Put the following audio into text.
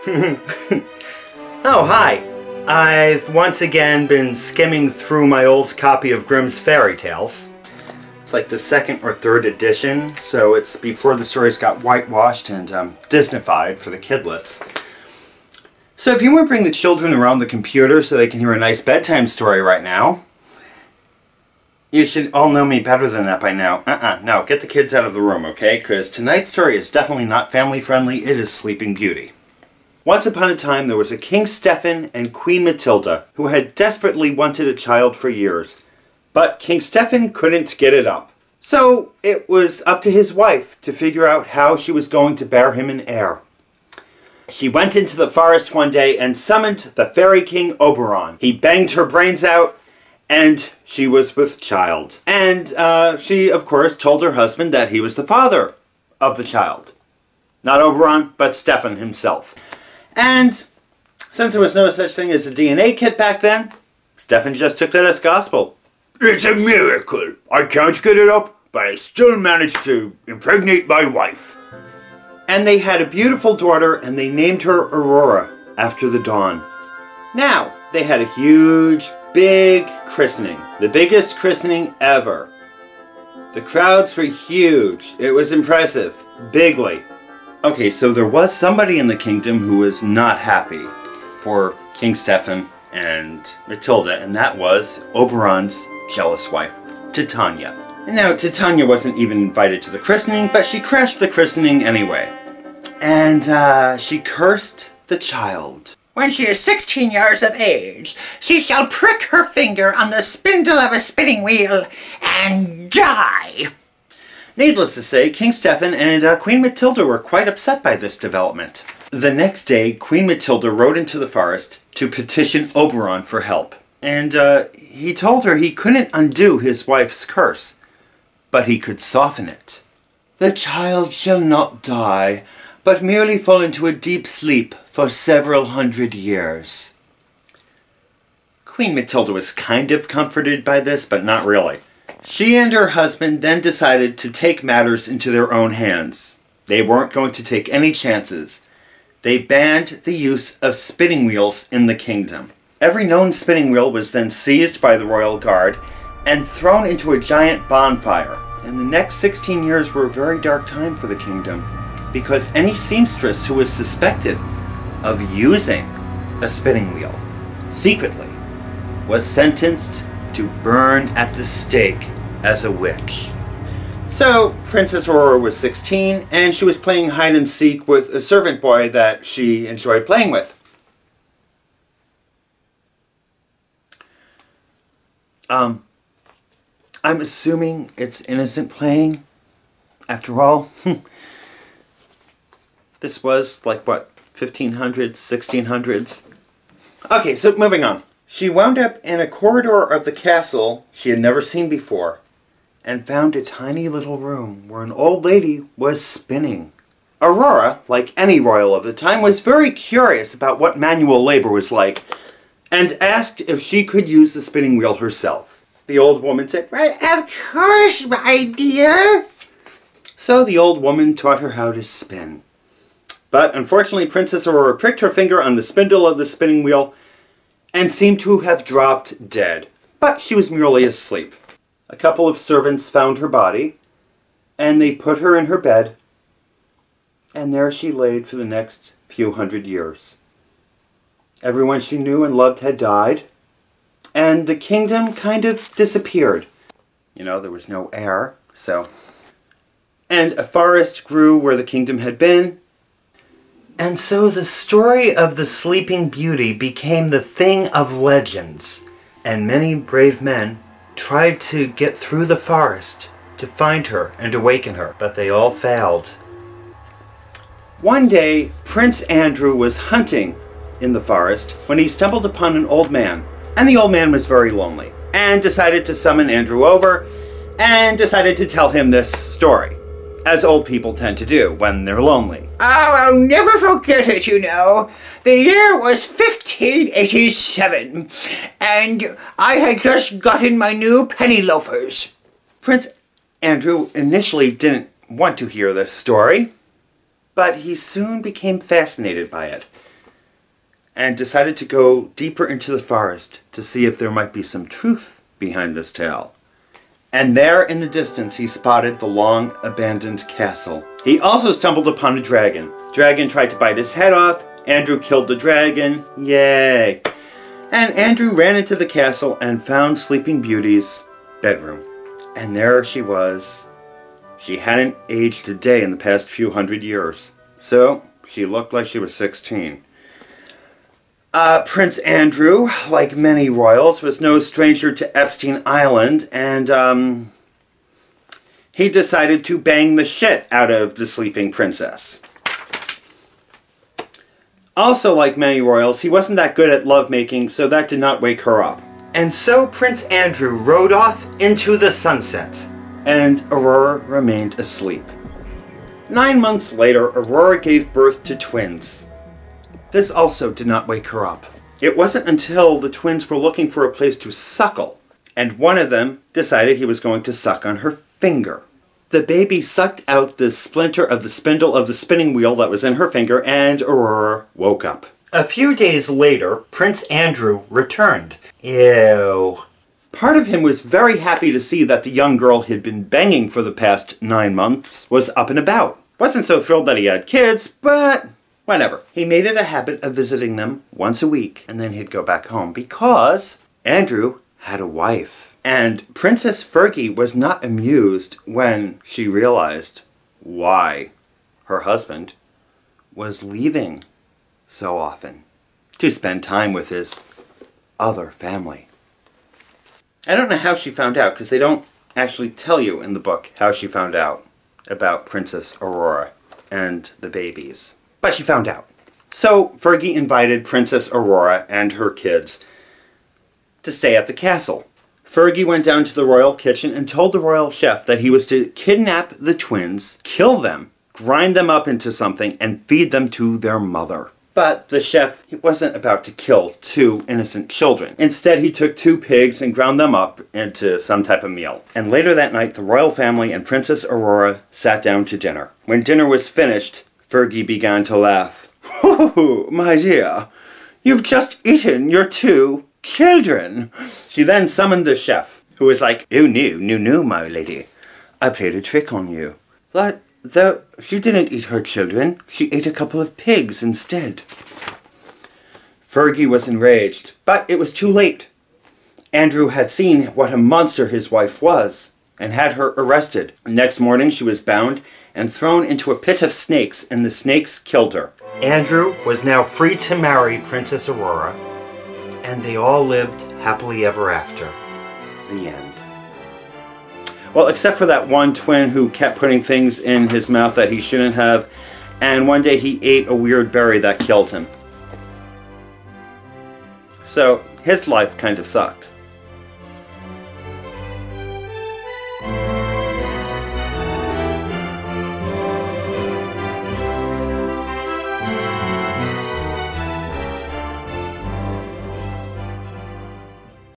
Oh, hi! I've once again been skimming through my old copy of Grimm's Fairy Tales. It's like the second or third edition, so it's before the stories got whitewashed and Disneyfied for the kidlets. So if you want to bring the children around the computer so they can hear a nice bedtime story right now, you should all know me better than that by now. No, get the kids out of the room, okay? Because tonight's story is definitely not family friendly, it is Sleeping Beauty. Once upon a time there was a King Stefan and Queen Matilda who had desperately wanted a child for years. But King Stefan couldn't get it up. So it was up to his wife to figure out how she was going to bear him an heir. She went into the forest one day and summoned the Fairy King Oberon. He banged her brains out and she was with child. And she, of course, told her husband that he was the father of the child. Not Oberon, but Stefan himself. And since there was no such thing as a DNA kit back then, Stefan just took that as gospel. It's a miracle. I can't get it up, but I still managed to impregnate my wife. And they had a beautiful daughter, and they named her Aurora after the dawn. Now, they had a huge, big christening. The biggest christening ever. The crowds were huge. It was impressive. Bigly. Okay, so there was somebody in the kingdom who was not happy for King Stefan and Matilda, and that was Oberon's jealous wife, Titania. Now, Titania wasn't even invited to the christening, but she crashed the christening anyway. And she cursed the child. When she is 16 years of age, she shall prick her finger on the spindle of a spinning wheel and die. Needless to say, King Stefan and Queen Matilda were quite upset by this development. The next day, Queen Matilda rode into the forest to petition Oberon for help. And he told her he couldn't undo his wife's curse, but he could soften it. The child shall not die, but merely fall into a deep sleep for several hundred years. Queen Matilda was kind of comforted by this, but not really. She and her husband then decided to take matters into their own hands. They weren't going to take any chances. They banned the use of spinning wheels in the kingdom. Every known spinning wheel was then seized by the royal guard and thrown into a giant bonfire. And the next 16 years were a very dark time for the kingdom, because any seamstress who was suspected of using a spinning wheel secretly was sentenced to burn at the stake as a witch. So Princess Aurora was 16 and she was playing hide and seek with a servant boy that she enjoyed playing with. I'm assuming it's innocent playing. After all, this was like what, 1500s, 1600s? Okay, so moving on. She wound up in a corridor of the castle she had never seen before and found a tiny little room where an old lady was spinning. Aurora, like any royal of the time, was very curious about what manual labor was like and asked if she could use the spinning wheel herself. The old woman said, "Well, of course, my dear." So the old woman taught her how to spin. But unfortunately, Princess Aurora pricked her finger on the spindle of the spinning wheel and seemed to have dropped dead. But she was merely asleep. A couple of servants found her body, and they put her in her bed, and there she laid for the next few hundred years. Everyone she knew and loved had died, and the kingdom kind of disappeared. You know, there was no heir, so... And a forest grew where the kingdom had been, and so the story of the Sleeping Beauty became the thing of legends, and many brave men tried to get through the forest to find her and awaken her, but they all failed. One day, Prince Andrew was hunting in the forest when he stumbled upon an old man, and the old man was very lonely, and decided to summon Andrew over, and decided to tell him this story, as old people tend to do when they're lonely. Oh, I'll never forget it, you know. The year was 1587, and I had just gotten my new penny loafers. Prince Andrew initially didn't want to hear this story, but he soon became fascinated by it. and decided to go deeper into the forest to see if there might be some truth behind this tale. And there in the distance he spotted the long abandoned castle. He also stumbled upon a dragon. Dragon tried to bite his head off. Andrew killed the dragon. Yay! And Andrew ran into the castle and found Sleeping Beauty's bedroom. And there she was. She hadn't aged a day in the past few hundred years. So she looked like she was 16. Prince Andrew, like many royals, was no stranger to Epstein Island, and he decided to bang the shit out of the sleeping princess. Also, like many royals, he wasn't that good at lovemaking, so that did not wake her up. And so Prince Andrew rode off into the sunset, and Aurora remained asleep. 9 months later, Aurora gave birth to twins. This also did not wake her up. It wasn't until the twins were looking for a place to suckle, and one of them decided he was going to suck on her finger. The baby sucked out the splinter of the spindle of the spinning wheel that was in her finger, and Aurora woke up. A few days later, Prince Andrew returned. Ew. Part of him was very happy to see that the young girl he'd been banging for the past 9 months was up and about. Wasn't so thrilled that he had kids, but whatever. He made it a habit of visiting them once a week, and then he'd go back home because Andrew had a wife. And Princess Fergie was not amused when she realized why her husband was leaving so often to spend time with his other family. I don't know how she found out, because they don't actually tell you in the book how she found out about Princess Aurora and the babies. But she found out. So Fergie invited Princess Aurora and her kids to stay at the castle. Fergie went down to the royal kitchen and told the royal chef that he was to kidnap the twins, kill them, grind them up into something, and feed them to their mother. But the chef wasn't about to kill 2 innocent children. Instead, he took 2 pigs and ground them up into some type of meal. And later that night, the royal family and Princess Aurora sat down to dinner. When dinner was finished, Fergie began to laugh. "Oh, my dear, you've just eaten your 2 children." She then summoned the chef, who was like, "Oh no, my lady. I played a trick on you. But though she didn't eat her children, she ate a couple of pigs instead." Fergie was enraged, but it was too late. Andrew had seen what a monster his wife was, and had her arrested. Next morning she was bound and thrown into a pit of snakes, and the snakes killed her. Andrew was now free to marry Princess Aurora, and they all lived happily ever after. The end. Well, except for that one twin who kept putting things in his mouth that he shouldn't have, and one day he ate a weird berry that killed him. So, his life kind of sucked.